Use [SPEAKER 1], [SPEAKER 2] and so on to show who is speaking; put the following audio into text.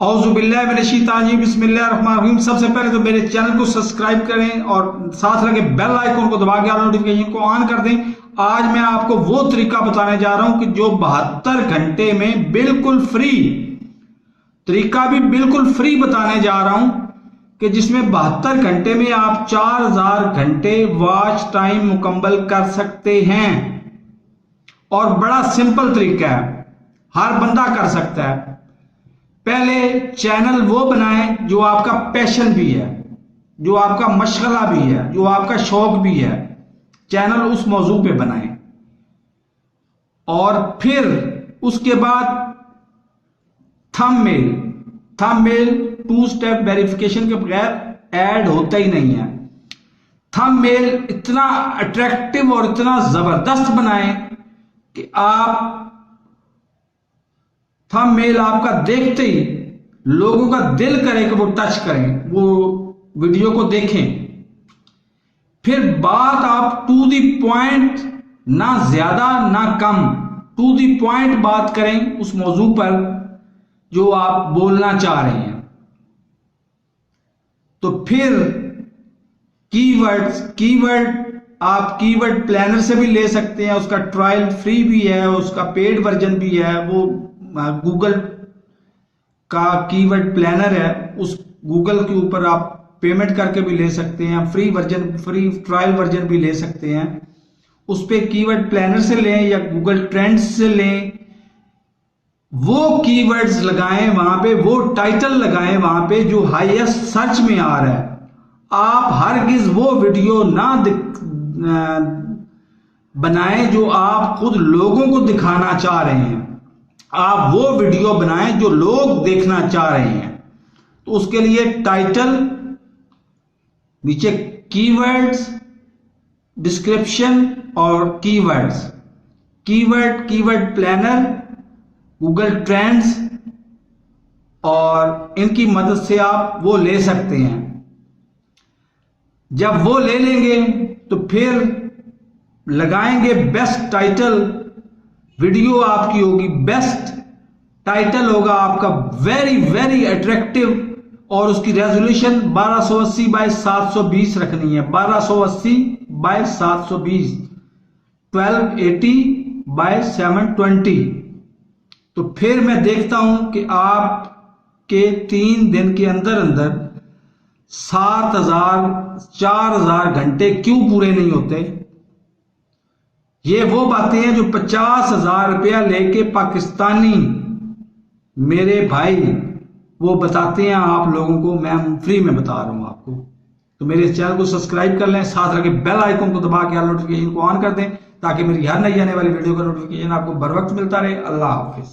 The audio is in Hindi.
[SPEAKER 1] औज़ुबिल्लाहिमिनश्शैतानिर्रजीम बिस्मिल्लाहिर्रहमानिर्रहीम। सबसे पहले तो मेरे चैनल को सब्सक्राइब करें और साथ लगे बेल आइकन को दबा के नोटिफिकेशन को ऑन कर दें। आज मैं आपको वो तरीका बताने जा रहा हूं कि जो 72 घंटे में बिल्कुल फ्री तरीका भी बिल्कुल फ्री बताने जा रहा हूं कि जिसमें 72 घंटे में आप 4000 घंटे वॉच टाइम मुकम्मल कर सकते हैं। और बड़ा सिंपल तरीका है, हर बंदा कर सकता है। पहले चैनल वो बनाएं जो आपका पैशन भी है, जो आपका मशगला भी है, जो आपका शौक भी है। चैनल उस मौजू पे बनाएं और फिर उसके बाद थंबनेल 2 स्टेप वेरिफिकेशन के बगैर ऐड होता ही नहीं है। थंबनेल इतना अट्रैक्टिव और इतना जबरदस्त बनाएं कि आप थंबनेल आपका देखते ही लोगों का दिल करे कि वो टच करें, वो वीडियो को देखें। फिर बात आप टू दी पॉइंट, ना ज्यादा ना कम, टू दी पॉइंट बात करें उस मौजू पर जो आप बोलना चाह रहे हैं। तो फिर कीवर्ड आप कीवर्ड प्लानर से भी ले सकते हैं, उसका ट्रायल फ्री भी है, उसका पेड वर्जन भी है। वो गूगल का कीवर्ड प्लानर है, उस गूगल के ऊपर आप पेमेंट करके भी ले सकते हैं। फ्री ट्रायल वर्जन भी ले सकते हैं। उस पे कीवर्ड प्लानर से लें या गूगल ट्रेंड्स से लें। वो कीवर्ड्स लगाएं वहां पे, वो टाइटल लगाएं वहां पे जो हाईएस्ट सर्च में आ रहा है। आप हरगिज वो वीडियो ना बनाएं जो आप खुद लोगों को दिखाना चाह रहे हैं। आप वो वीडियो बनाएं जो लोग देखना चाह रहे हैं। तो उसके लिए टाइटल, नीचे कीवर्ड्स, डिस्क्रिप्शन और कीवर्ड प्लानर, गूगल ट्रेंड्स, और इनकी मदद से आप वो ले सकते हैं। जब वो ले लेंगे तो फिर लगाएंगे बेस्ट टाइटल। वीडियो आपकी होगी बेस्ट, टाइटल होगा आपका वेरी वेरी अट्रैक्टिव, और उसकी रेजोल्यूशन 1280 बाय 720 रखनी है। 1280 बाय 720, 1280 बाय 720। तो फिर मैं देखता हूं कि आपके 3 दिन के अंदर अंदर 4000 घंटे क्यों पूरे नहीं होते। ये वो बातें हैं जो 50,000 रुपया लेके पाकिस्तानी मेरे भाई वो बताते हैं आप लोगों को। मैं फ्री में बता रहा हूं आपको। तो मेरे चैनल को सब्सक्राइब कर लें, साथ रखे बेल आइकन को दबा के नोटिफिकेशन को ऑन कर दें ताकि मेरी हर नई आने वाली वीडियो का नोटिफिकेशन आपको बर वक्त मिलता रहे। अल्लाह हाफिज।